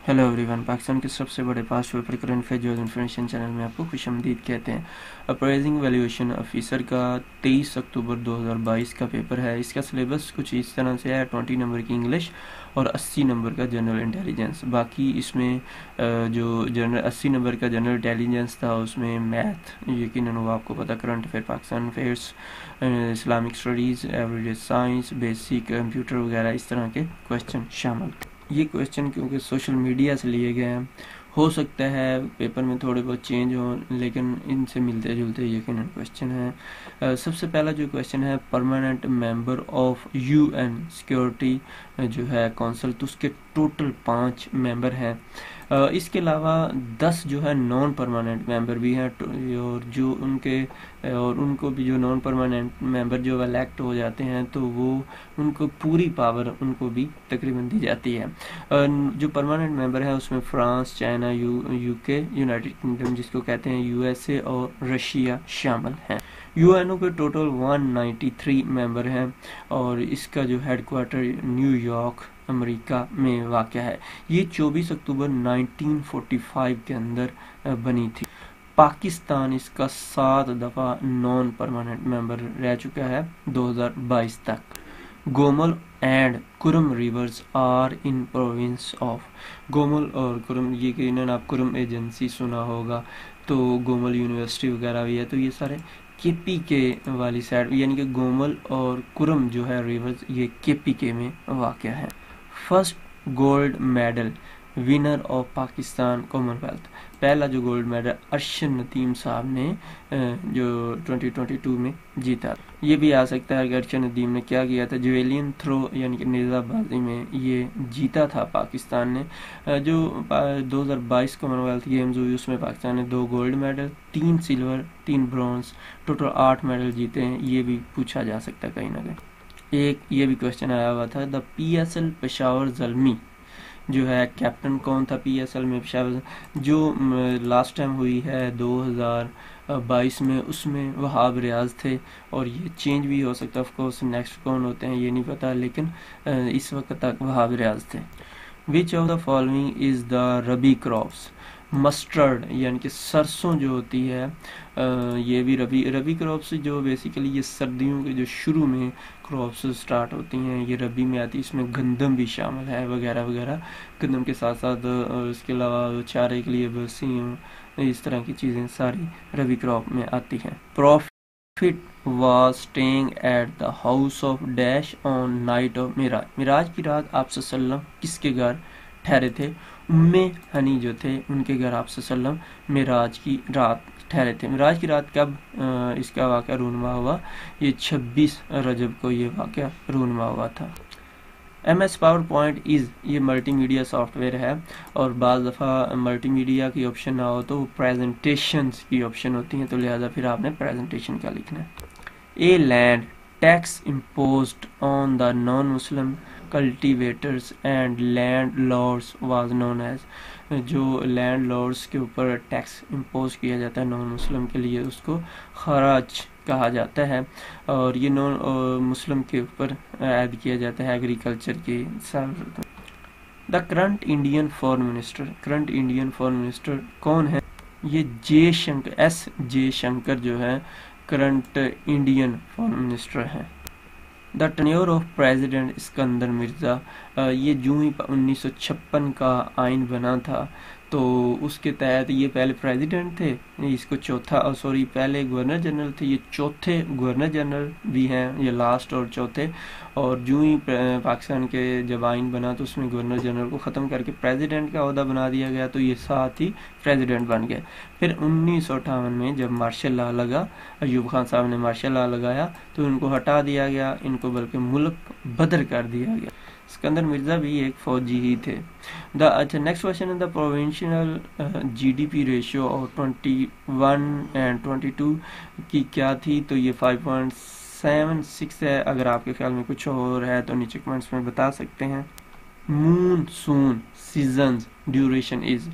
Hello everyone, Pakistan के सबसे बड़े पास पेपर करंट अफेयर जो इन्फॉर्मेशन चैनल में आपको खुशामदीद कहते हैं। अप्राइजिंग वैल्यूएशन ऑफिसर का 23 अक्टूबर 2022 का पेपर है। इसका सिलेबस कुछ इस तरह से है, 20 नंबर की इंग्लिश और 80 नंबर का जनरल इंटेलिजेंस। बाकी इसमें जो जनरल 80 नंबर का जनरल इंटेलिजेंस था उसमें मैथ यकीनन वो आपको पता, current affair, Pakistan affairs, Islamic studies, everyday science, basic computer वगैरह इस तरह के क्वेश्चन शामिल। ये क्वेश्चन क्योंकि सोशल मीडिया से लिए गए हैं, हो सकता है पेपर में थोड़े बहुत चेंज हो, लेकिन इनसे मिलते जुलते यकीनन क्वेश्चन है। सबसे पहला जो क्वेश्चन है, permanent member of UN security जो है काउंसिल, तो उसके टोटल 5 मेंबर हैं। इसके अलावा 10 जो है नॉन परमानेंट मेंबर भी हैं, और जो उनको भी जो नॉन परमानेंट मेंबर जो इलेक्ट हो जाते हैं तो वो उनको पूरी पावर उनको भी तकरीबन दी जाती है। जो परमानेंट मेंबर है उसमें France, China, UK, United kingdom जिसको कहते हैं यूएसए, और रशिया शामिल हैं। यूएनओ के टोटल 193 मेंबर हैं और इसका जो हेडक्वार्टर न्यूयॉर्क अमेरिका में वाक़ है। ये 24 अक्टूबर 1945 के अंदर बनी थी। पाकिस्तान इसका 7 दफ़ा नॉन परमानेंट मेंबर रह चुका है 2022 तक। Gomal and Kurram rivers are in province of. Gomal और कुरम, ये कि इन्होंने आप कुरम एजेंसी सुना होगा, तो गोमल यूनिवर्सिटी वगैरह भी है, तो ये सारे केपी के वाली साइड, यानी कि गोमल और कुरम जो है रिवर्स ये केपी के में वाक़ है। First gold medal winner of Pakistan Commonwealth, पहला जो गोल्ड मेडल अरशद नदीम साहब ने जो 2022 में जीता। ये भी आ सकता है कि अरशद नदीम ने क्या किया था, जेवेलियन थ्रो यानी कि नेज़ाबाजी में ये जीता था पाकिस्तान ने। जो 2022 कॉमनवेल्थ गेम्स हुई उसमें पाकिस्तान ने 2 gold medal, 3 silver, 3 bronze, total 8 medal जीते हैं। ये भी पूछा जा सकता है कहीं ना कहीं। एक ये भी क्वेश्चन आया हुआ था, द PSL पेशावर ज़ल्मी जो है कैप्टन कौन था PSL में पेशावर, जो लास्ट टाइम हुई है 2022 में, उसमें वहाब रियाज थे, और ये चेंज भी हो सकता है। ऑफ कोर्स नेक्स्ट कौन होते हैं ये नहीं पता, लेकिन इस वक्त तक वहाब रियाज थे। Which of the following is the rabi crops, mustard यानी कि सरसों जो होती है, ये भी रबी क्रॉप्स जो बेसिकली ये सर्दियों के जो शुरू में क्रॉप्स स्टार्ट होती हैं ये रबी में आती है। इसमें गंदम भी शामिल है वगैरह वगैरह। गंदम के साथ साथ इसके अलावा चारे के लिए बरसियाँ, इस तरह की चीज़ें सारी रबी क्रॉप में आती हैं। Profit was staying at the house of dash on night of मिराज, मिराज की रात आप सल्लम किसके घर ठहरे थे? उम्मे हनी जो थे उनके घर आप सल्लम मिराज की रात ठहरे थे। मिराज की रात कब इसका वाक़या रूनमा हुआ? ये 26 रजब को ये वाक़या रूनमा हुआ था। MS पावर पॉइंट इज़, ये मल्टीमीडिया सॉफ्टवेयर है, और बाज़ दफ़ा मल्टीमीडिया की ऑप्शन ना हो तो प्रेजेंटेशंस की ऑप्शन होती हैं, तो लिहाजा फिर आपने प्रेजेंटेशन का लिखना है। A land tax imposed on the non Muslim cultivators and landlords was known as, जो लैंड लॉर्ड्स के ऊपर टैक्स इम्पोज किया जाता है नॉन मुस्लिम के लिए उसको खराज कहा जाता है, और ये नॉन मुस्लिम के ऊपर ऐड किया जाता है एग्रीकल्चर के साथ। The current Indian foreign minister, current Indian foreign minister कौन है? ये जे शंकर जो है करंट इंडियन फॉरेन मिनिस्टर हैं। The tenure of president Iskander Mirza, ये जून ही 1956 का आइन बना था, तो उसके तहत ये पहले प्रेसिडेंट थे, इसको पहले गवर्नर जनरल थे, ये चौथे गवर्नर जनरल भी हैं, ये लास्ट और चौथे। और जूँ ही पाकिस्तान के जब आइन बना तो उसमें गवर्नर जनरल को ख़त्म करके प्रेसिडेंट का ओहदा बना दिया गया, तो ये साथ ही प्रेसिडेंट बन गए। फिर 1958 में जब मार्शल लॉ लगा, अयूब खान साहब ने मार्शल लॉ लगाया, तो इनको हटा दिया गया, इनको बल्कि मुल्क बदर कर दिया गया। सिकंदर मिर्ज़ा भी एक फौजी ही थे। अच्छा, नेक्स्ट क्वेश्चन है the provincial GDP ratio of 21 and 22 की क्या थी? तो ये 5.76 है। अगर आपके ख्याल में कुछ और है तो नीचे कमेंट्स में बता सकते हैं। Monsoon season duration is,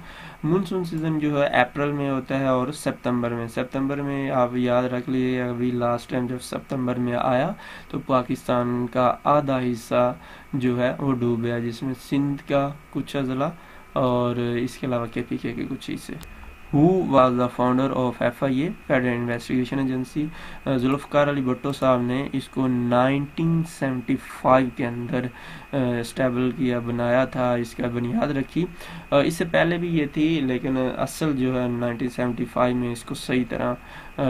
monsoon season जो है अप्रैल में होता है और सितंबर में आप याद रख लीजिए, अभी लास्ट टाइम जब सितंबर में आया तो पाकिस्तान का आधा हिस्सा जो है वो डूब गया, जिसमें सिंध का कुछ अजला और इसके अलावा KPK के कुछ हिस्से। Who was the founder of FIA, federal investigation agency. Zulfikar Ali Bhutto साहब ने इसको 1975 के अंदर स्टेबल किया, बनाया था, इसका बुनियाद रखी। इससे पहले भी ये थी, लेकिन असल जो है 1975 में इसको सही तरह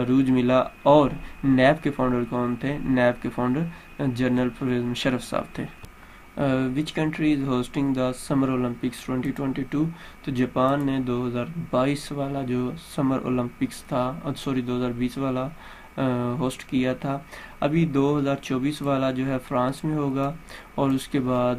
रूज मिला। और नैब के फाउंडर कौन थे? नैब के फाउंडर जनरल परवेज़ मुशर्रफ साहब थे। Which country is hosting the summer Olympics 2022? तो जापान ने 2022 वाला जो समर ओलंपिक्स था, सॉरी 2020 वाला होस्ट किया था। अभी 2024 वाला जो है फ्रांस में होगा, और उसके बाद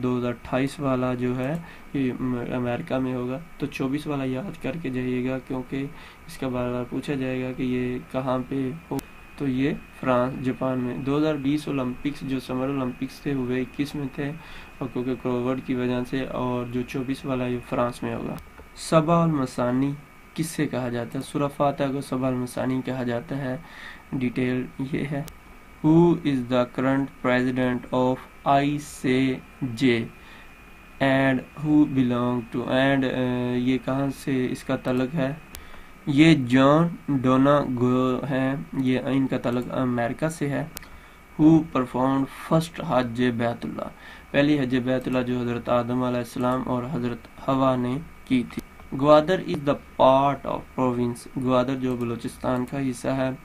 2028 वाला जो है ये अमेरिका में होगा। तो 24 वाला याद करके जाइएगा, क्योंकि इसका बार बार पूछा जाएगा कि ये कहाँ पे हो। तो ये फ्रांस, जापान में। 2020 ओलंपिक्स जो समर ओलंपिक्स थे हुए 21 में थे, और क्योंकि कोविड की वजह से, और जो 24 वाला ये फ्रांस में होगा। सबा अल मसानी किससे कहा जाता है? सूरह फातिहा को सबा अल मसानी कहा जाता है। डिटेल ये है। Who is the current president of ICJ and who belong to, and ये कहाँ से इसका तल्लुक है? ये जॉन डोनागो हैं, ये इनका तल्लुक अमेरिका से है। हु परफॉर्म फर्स्ट हज बैतुल्लाह, पहली हज बैतुल्लाह जो हज़रत आदम अलैहिस्सलाम और हज़रत हवा ने की थी। Gwadar is the part of province, Gwadar जो बलूचिस्तान का हिस्सा है,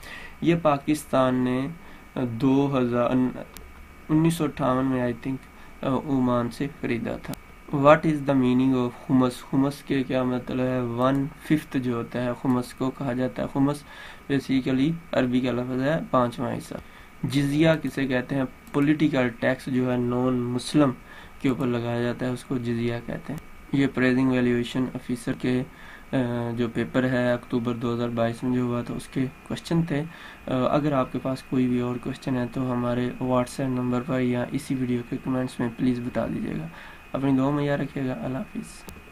ये पाकिस्तान ने 1958 में आई थिंक ओमान से खरीदा था। What is the meaning of खुमस? खुमस के क्या मतलब है? 1/5 जो होता है खुमस को कहा जाता है। खुमस बेसिकली अरबी का लफ्ज़ है 5वां हिस्सा। जिजिया किसे कहते हैं? पॉलिटिकल टैक्स जो है नॉन मुस्लिम के ऊपर लगाया जाता है, उसको जिजिया कहते हैं। ये अप्रेजिंग वैल्यूएशन ऑफिसर के जो पेपर है अक्टूबर 2022 में जो हुआ था उसके क्वेश्चन थे। अगर आपके पास कोई भी और क्वेश्चन है तो हमारे व्हाट्सएप नंबर पर या इसी वीडियो के कमेंट्स में प्लीज़ बता दीजिएगा। अपनी दुआ में याद रखिएगा। अल्लाह हाफिज़।